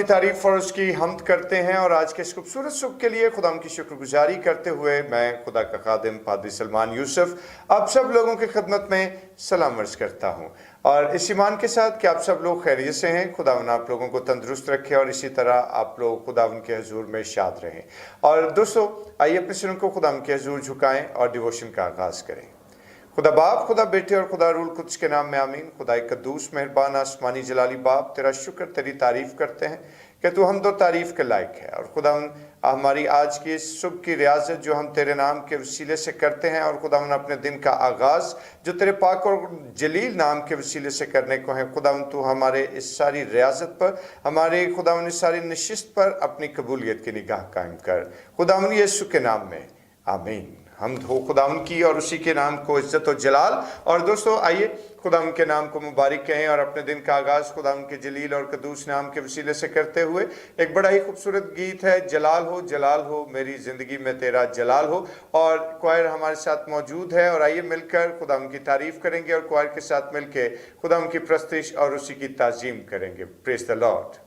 की तारीफ और उसकी हम्द करते हैं और आज के इस खूबसूरत सुबह के लिए खुदा की शुक्रगुजारी करते हुए मैं खुदा का खादिम पादरी सलमान यूसुफ आप सब लोगों की खिदमत में सलाम अर्ज करता हूँ और इस ईमान के साथ कि आप सब लोग खैरियत से हैं। खुदावन आप लोगों को तंदुरुस्त रखे और इसी तरह आप लोग खुदावन के हजूर में शाद रहें। और दोस्तों आइए अपने सिरों को खुदावन के हजूर झुकाएं और डिवोशन का आगाज़ करें। खुदा बाप, खुदा बेटे और खुदा रूल कुद्स के नाम में आमीन। खुदा कद्दूस मेहरबान आसमानी जलाली बाप, तेरा शुक्र तेरी तारीफ करते हैं कि तू हम दो तारीफ के लायक है। और खुदा हमारी आज की इस सुबह की रियाजत जो हम तेरे नाम के वसीले से करते हैं और खुदा अपने दिन का आगाज़ जो तेरे पाक और जलील नाम के वसीले से करने को है, खुदा तू हमारे इस सारी रियाजत पर, हमारे खुदा इस सारी नशिस्त पर अपनी कबूलियत की निगाह कायम कर। खुदा यीशु के नाम में आमीन। हम हो खुदा की और उसी के नाम को इज्जत और जलाल। और दोस्तों आइए खुदा के नाम को मुबारक कहें और अपने दिन का आगाज़ खुदा के जलील और कदूस नाम के वसीले से करते हुए एक बड़ा ही खूबसूरत गीत है, जलाल हो मेरी ज़िंदगी में तेरा जलाल हो। और क्वायर हमारे साथ मौजूद है और आइए मिलकर खुदा की तारीफ़ करेंगे और क्वायर के साथ मिलकर खुदा की प्रस्तिश और उसी की ताज़ीम करेंगे। Praise the Lord.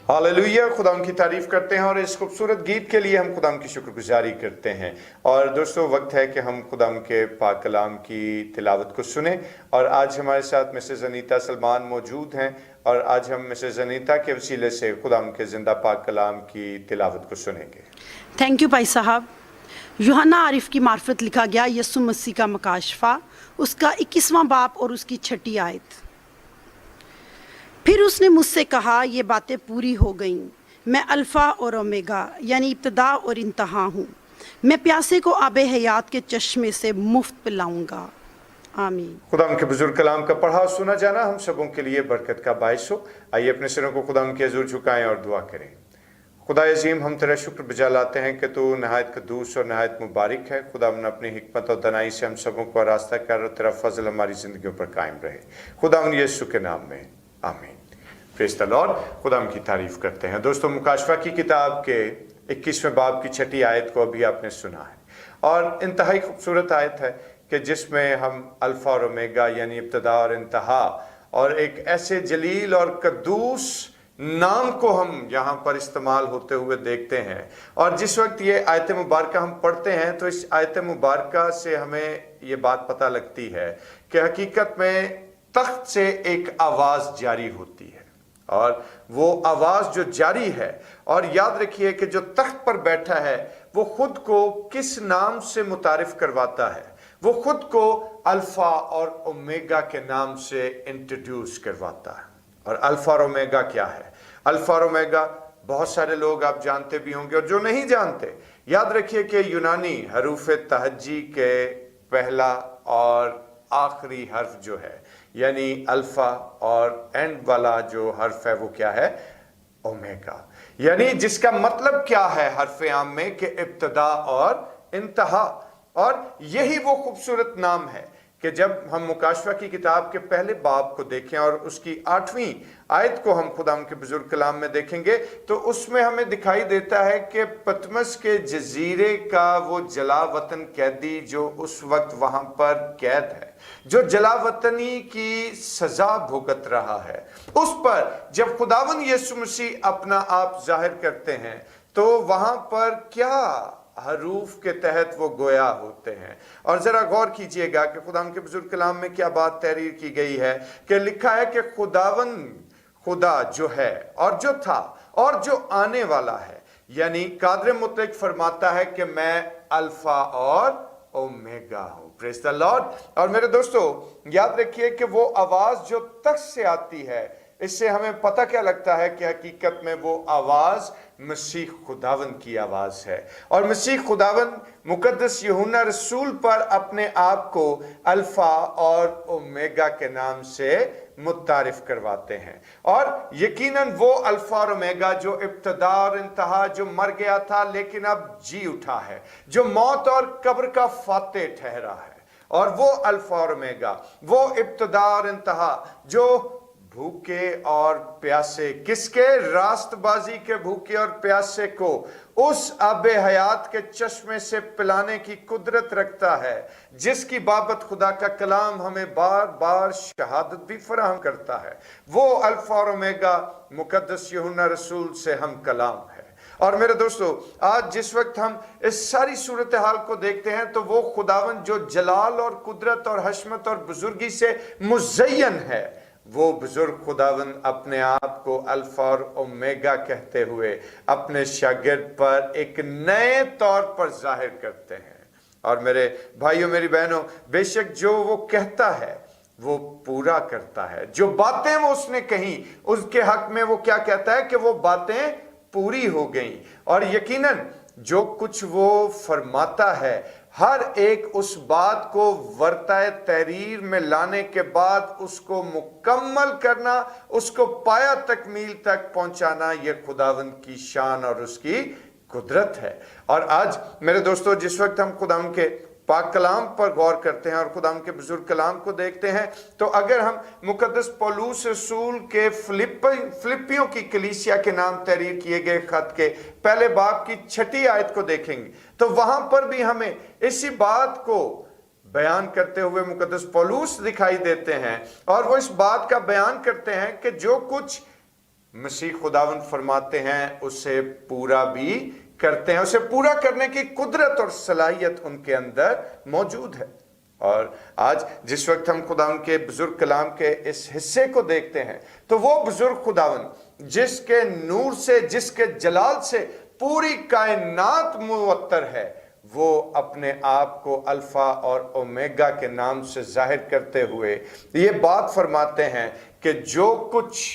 हालेलुया, खुदा की तारीफ करते हैं और इस खूबसूरत गीत के लिए हम खुदा की शुक्रगुजारी करते हैं। और दोस्तों वक्त है कि हम खुदा के पाक कलाम की तिलावत को सुने। और आज हमारे साथ मिसेस अनीता सलमान मौजूद हैं और आज हम मिसेस अनीता के वसीले से खुदा के जिंदा पाक कलाम की तिलावत को सुनेंगे। थैंक यू भाई साहब। यूहन्ना आरिफ की मार्फत लिखा गया यसु मसीह का मकाशफा, उसका 21वां बाब और उसकी 6ठी आयत। फिर उसने मुझसे कहा, ये बातें पूरी हो गईं, मैं अल्फ़ा और ओमेगा यानी इब्तदा और इंतहा हूँ। मैं प्यासे को आब हयात के चश्मे से मुफ्त पिलाऊंगा। आमीन। खुदाम के बुजुर्ग कलाम का पढ़ा सुना जाना हम सबों के लिए बरकत का बायस हो। आइए अपने सिरों को खुदाम के हजूर झुकाएं और दुआ करें। खुदा अजीम, हम तेरा शुक्र बजा लाते हैं कि तू नहायत कदूस और नहायत मुबारक है। खुदा ने अपनी हिकमत और दनाई से हम सबों को रास्ता कर और तेरा फजल हमारी ज़िंदगियों पर कायम रहे। खुदा यीशु के नाम में आमीन। Praise the Lord. खुदा की तारीफ करते हैं। दोस्तों, मुकाशफा की किताब के 21वें बाब की 6ठी आयत को अभी आपने सुना है और इंतहाई खूबसूरत आयत है कि जिसमें हम अल्फ़ा और ओमेगा यानी इब्तदा और इंतहा और एक ऐसे जलील और कद्दूस नाम को हम यहाँ पर इस्तेमाल होते हुए देखते हैं। और जिस वक्त ये आयत मुबारका हम पढ़ते हैं तो इस आयत मुबारका से हमें ये बात पता लगती है कि हकीकत में तख्त से एक आवाज़ जारी होती है और वो आवाज़ जो जारी है, और याद रखिए कि जो तख्त पर बैठा है वो खुद को किस नाम से मुतारिफ करवाता है। वो खुद को अल्फ़ा और ओमेगा के नाम से इंट्रोड्यूस करवाता है। और अल्फ़ा और ओमेगा क्या है? अल्फ़ा और ओमेगा बहुत सारे लोग आप जानते भी होंगे और जो नहीं जानते, याद रखिए कि यूनानी हरूफ तहज्जी के पहला और आखिरी हर्फ जो है यानी अल्फ़ा और एंड वाला जो हर्फ है वो क्या है? ओमेगा। यानी जिसका मतलब क्या है हर्फ आम में कि इब्तदा और इंतहा। और यही वो खूबसूरत नाम है कि जब हम मुकाशफा की किताब के पहले बाब को देखें और उसकी 8वीं आयत को हम खुदा के बुजुर्ग कलाम में देखेंगे तो उसमें हमें दिखाई देता है कि पतमस के जजीरे का वो जलावतन कैदी जो उस वक्त वहां पर कैद है, जो जलावतनी की सजा भुगत रहा है, उस पर जब खुदावन यीशु मसीह अपना आप जाहिर करते हैं तो वहां पर क्या हरूफ के तहत वो गोया होते हैं। और जरा गौर कीजिएगा कि खुदा के बुजुर्ग कलाम में क्या बात तहरीर की गई है कि लिखा है कि खुदावन खुदा जो है और जो था और जो आने वाला है, यानी कादर मुतलक फरमाता है कि मैं अल्फा और ओमेगा हूं। Praise the Lord. और मेरे दोस्तों, याद रखिए कि वो आवाज जो तख्त से आती है, इससे हमें पता क्या लगता है कि हकीकत में वो आवाज मसीह खुदावन की आवाज है। और मसीह खुदावन मुकद्दस यूहन्ना रसूल पर अपने आप को अल्फा और ओमेगा के नाम से मुतारिफ करवाते हैं। और यकीनन वो अल्फा और ओमेगा जो इब्तदा और इंतहा, जो मर गया था लेकिन अब जी उठा है, जो मौत और कब्र का फाते ठहरा है, और वो अल्फा और ओमेगा, वो इब्तदा और इंतहा जो भूखे और प्यासे, किसके? रास्तबाजी के भूखे और प्यासे को उस आबे हयात के चश्मे से पिलाने की कुदरत रखता है, जिसकी बाबत खुदा का कलाम हमें बार बार शहादत भी फराहम करता है। वो अल्फा और ओमेगा मुकद्दस यूहन्ना रसूल से हम कलाम है। और मेरे दोस्तों, आज जिस वक्त हम इस सारी सूरत हाल को देखते हैं तो वो खुदावन जो जलाल और कुदरत और हशमत और बुजुर्गी से मुज़य्यन है, वो बुजुर्ग खुदावन अपने आप को अल्फा और ओमेगा कहते हुए अपने शागिर्द पर एक नए तौर पर जाहिर करते हैं। और मेरे भाइयों, मेरी बहनों, बेशक जो वो कहता है वो पूरा करता है। जो बातें वो उसने कही उसके हक में वो क्या कहता है कि वो बातें पूरी हो गई। और यकीनन जो कुछ वो फरमाता है, हर एक उस बात को वर्ताए तहरीर में लाने के बाद उसको मुकम्मल करना, उसको पाया तकमील तक पहुंचाना, यह खुदावंद की शान और उसकी कुदरत है। और आज मेरे दोस्तों, जिस वक्त हम खुदावंद के पाक कलाम पर गौर करते हैं और खुदावंद के बुजुर्ग कलाम को देखते हैं तो अगर हम मुकद्दस पौलुस रसूल के फिलिपियों की कलीसिया के नाम तहरीर किए गए खत के पहले बाब की 6ठी आयत को देखेंगे तो वहां पर भी हमें इसी बात को बयान करते हुए मुकद्दस पौलुस दिखाई देते हैं। और वो इस बात का बयान करते हैं कि जो कुछ मसीह खुदावंद फरमाते हैं उसे पूरा भी करते हैं, उसे पूरा करने की कुदरत और सलाहियत उनके अंदर मौजूद है। और आज जिस वक्त हम खुदावंद के बुजुर्ग कलाम के इस हिस्से को देखते हैं तो वो बुजुर्ग खुदावंद जिसके नूर से, जिसके जलाल से पूरी कायनात मुअत्तर है, वो अपने आप को अल्फा और ओमेगा के नाम से जाहिर करते हुए ये बात फरमाते हैं कि जो कुछ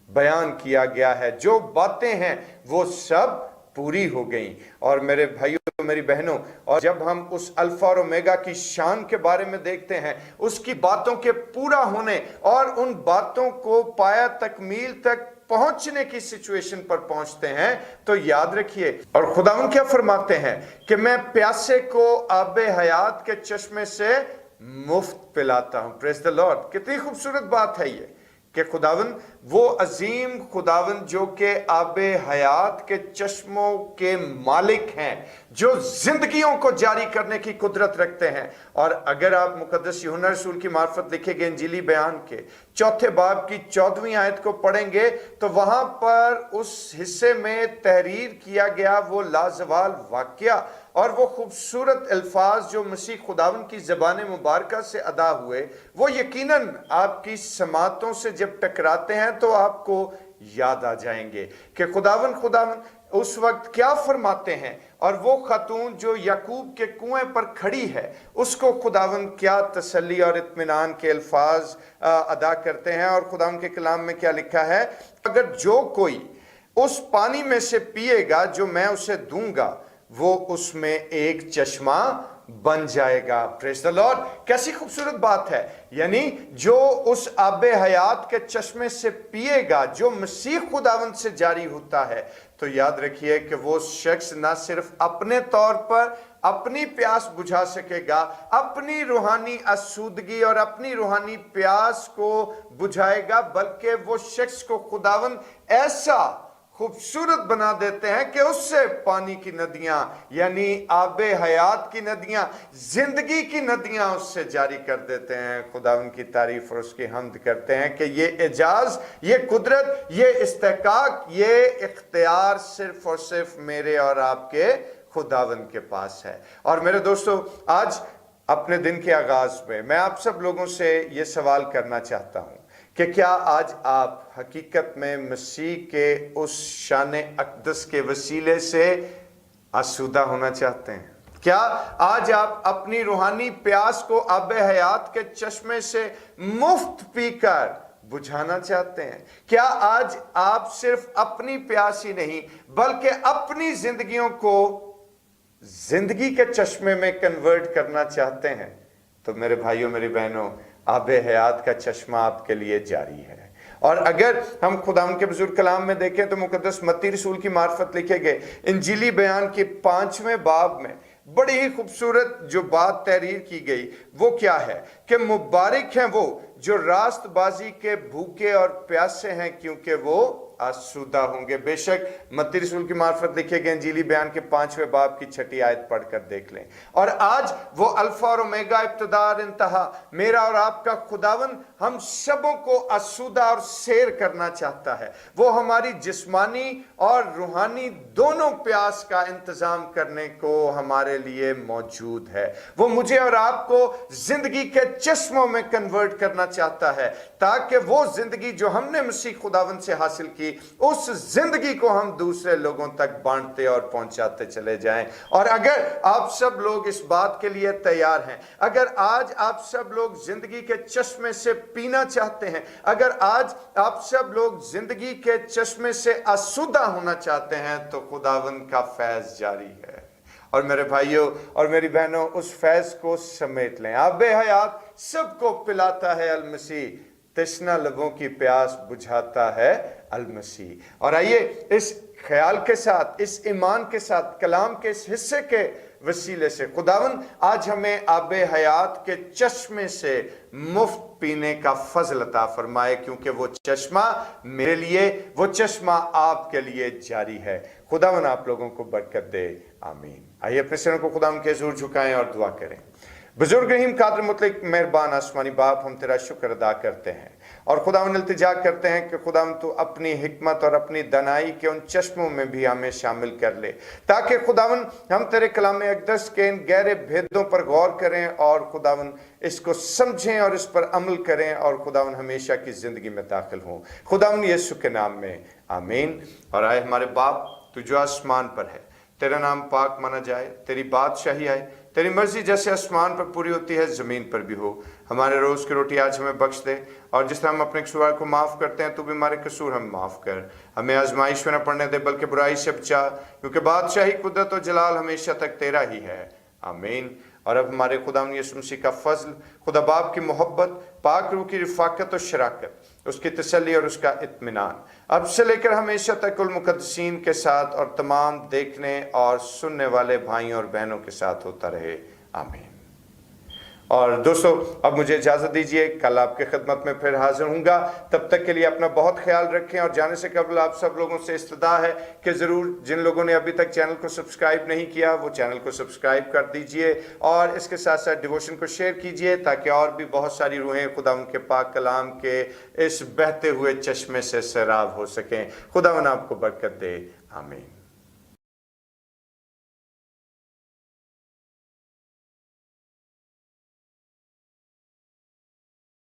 बयान किया गया है, जो बातें हैं वो सब पूरी हो गई। और मेरे भाइयों, मेरी बहनों, और जब हम उस अल्फा और ओमेगा की शान के बारे में देखते हैं, उसकी बातों के पूरा होने और उन बातों को पाया तकमील तक पहुंचने की सिचुएशन पर पहुंचते हैं, तो याद रखिए। और खुदावंद क्या फरमाते हैं कि मैं प्यासे को आबे हयात के चश्मे से मुफ्त पिलाता हूं। Praise the Lord. कितनी खूबसूरत बात है ये कि खुदावंद, वो अजीम खुदावंद जो के आबे हयात के चश्मों के मालिक हैं, जो जिंदगियों को जारी करने की कुदरत रखते हैं। और अगर आप मुकद्दस यूहन्ना रसूल की मार्फत लिखे गए इंजीली बयान के 4 बाब की 14वीं आयत को पढ़ेंगे, तो वहां पर उस हिस्से में तहरीर किया गया वो लाजवाल वाकया और वो खूबसूरत अल्फाज जो मसीह खुदावंद की ज़बान मुबारका से अदा हुए, वो यकीनन आपकी समातों से जब टकराते हैं तो आपको याद आ जाएंगे कि खुदावंद उस वक्त क्या फरमाते हैं। और वो खातून जो याकूब के कुएं पर खड़ी है, उसको खुदावंद क्या तसल्ली और इत्मीनान के अल्फाज अदा करते हैं। और खुदावंद के कलाम में क्या लिखा है, अगर जो कोई उस पानी में से पिएगा जो मैं उसे दूंगा, वो उसमें एक चश्मा बन जाएगा। Praise the Lord. कैसी खूबसूरत बात है। यानी जो उस आबे हयात के चश्मे से पिएगा जो मसीह खुदावंद से जारी होता है, तो याद रखिए कि वो शख्स ना सिर्फ अपने तौर पर अपनी प्यास बुझा सकेगा, अपनी रूहानी आसूदगी और अपनी रूहानी प्यास को बुझाएगा, बल्कि वो शख्स को खुदावंद ऐसा खूबसूरत बना देते हैं कि उससे पानी की नदियां, यानी आबे हयात की नदियां, जिंदगी की नदियां उससे जारी कर देते हैं। खुदावंद की तारीफ और उसकी हम्द करते हैं कि ये एजाज, ये कुदरत, ये इस्तेकाक, ये इख्तियार सिर्फ और सिर्फ मेरे और आपके खुदावंद के पास है। और मेरे दोस्तों, आज अपने दिन के आगाज में मैं आप सब लोगों से ये सवाल करना चाहता हूं कि क्या आज आप हकीकत में मसीह के उस शान अक़दस के वसीले से आसूदा होना चाहते हैं? क्या आज आप अपनी रूहानी प्यास को आबे हयात के चश्मे से मुफ्त पीकर बुझाना चाहते हैं? क्या आज आप सिर्फ अपनी प्यास ही नहीं बल्कि अपनी जिंदगियों को जिंदगी के चश्मे में कन्वर्ट करना चाहते हैं? तो मेरे भाइयों, मेरी बहनों, आबे हयात का चश्मा आपके लिए जारी है। और अगर हम खुदावंद के बुजुर्ग कलाम में देखें तो मुकद्दस मत्ती रसूल की मार्फत लिखे गए इंजीली बयान के 5वें बाब में बड़ी ही खूबसूरत जो बात तहरीर की गई, वो क्या है कि मुबारक हैं वो जो रास्तबाजी के भूखे और प्यासे हैं, क्योंकि वो आसूदा होंगे। बेशक मत्ती रसूल की मार्फत लिखे गए इंजीली बयान के 5वें बाब की 6ठी आयत पढ़कर देख लें। और आज वो अल्फा और ओमेगा, इब्तिदा और इंतहा, मेरा और आपका खुदावंद हम सबों को आसूदा और सैर करना चाहता है। वो हमारी जिस्मानी और रूहानी दोनों प्यास का इंतजाम करने को हमारे लिए मौजूद है। वो मुझे और आपको जिंदगी के चश्मों में कन्वर्ट करना चाहता है, ताकि वो जिंदगी जो हमने मसीह खुदावंद से हासिल की, उस जिंदगी को हम दूसरे लोगों तक बांटते और पहुंचाते चले जाएं। और अगर आप सब लोग इस बात के लिए तैयार हैं, अगर आज आप सब लोग जिंदगी के चश्मे से पीना चाहते हैं, अगर आज आप सब लोग जिंदगी के चश्मे से आसूदा होना चाहते हैं, तो खुदावंद का फैज जारी है। और मेरे भाइयों और मेरी बहनों, उस फैज को समेट लें। आबे हयात सबको पिलाता है अल मसीह, तृष्णा लबों की प्यास बुझाता है अल मसीह। और आइए इस ख्याल के साथ, इस ईमान के साथ, कलाम के इस हिस्से के वसीले से खुदावंद आज हमें आबे हयात के चश्मे से मुफ्त पीने का फजल अता फरमाए, क्योंकि वो चश्मा मेरे लिए, वो चश्मा आपके लिए जारी है। खुदावंद आप लोगों को बरकत दे, आमीन। आइए अपने सिरों को खुदावंद के हुजूर झुकाएं और दुआ करें। बुजुर्ग रहीम कादिर मुतलक मेहरबान आसमानी बाप, हम तेरा शुक्र अदा करते हैं और खुदावंद इल्तिजा करते हैं कि खुदावंद तू अपनी हिकमत और अपनी दनाई के उन चश्मों में भी हमें शामिल कर ले, ताकि खुदावंद हम तेरे कलाम अक़दस के इन गहरे भेदों पर गौर करें और खुदावंद इसको समझें और इस पर अमल करें और खुदावंद हमेशा की जिंदगी में दाखिल हों। खुदावंद यीशु के नाम में आमीन। और आए हमारे बाप, तू जो आसमान पर है, तेरा नाम पाक माना जाए, तेरी बादशाही आए, तेरी मर्जी जैसे आसमान पर पूरी होती है ज़मीन पर भी हो। हमारे रोज़ की रोटी आज हमें बख्श दे, और जिस तरह हम अपने कसूर को माफ़ करते हैं, तू भी हमारे कसूर हम माफ़ कर। हमें आजमाइश में न पड़ने दे, बल्कि बुराई से बचा, क्योंकि बादशाही, कुदरत और जलाल हमेशा तक तेरा ही है। आमीन। और अब हमारे खुदा यीशु मसीह का फजल, खुदा बाप की मोहब्बत, पाक रूह की रिफ़ाक़त और शराकत, उसकी तसल्ली और उसका इत्मीनान अब से लेकर हमेशा तक कुल मुक़द्दसीन के साथ और तमाम देखने और सुनने वाले भाइयों और बहनों के साथ होता रहे। आमीन। और दोस्तों, अब मुझे इजाज़त दीजिए, कल आपके खिदमत में फिर हाजिर हूँगा। तब तक के लिए अपना बहुत ख्याल रखें, और जाने से कबल आप सब लोगों से इस्तदा है कि ज़रूर जिन लोगों ने अभी तक चैनल को सब्सक्राइब नहीं किया, वो चैनल को सब्सक्राइब कर दीजिए, और इसके साथ साथ डिवोशन को शेयर कीजिए, ताकि और भी बहुत सारी रूहें खुदा उनके पाक कलाम के इस बहते हुए चश्मे से सैराब हो सकें। खुदा आपको बरकत दे। आमीन।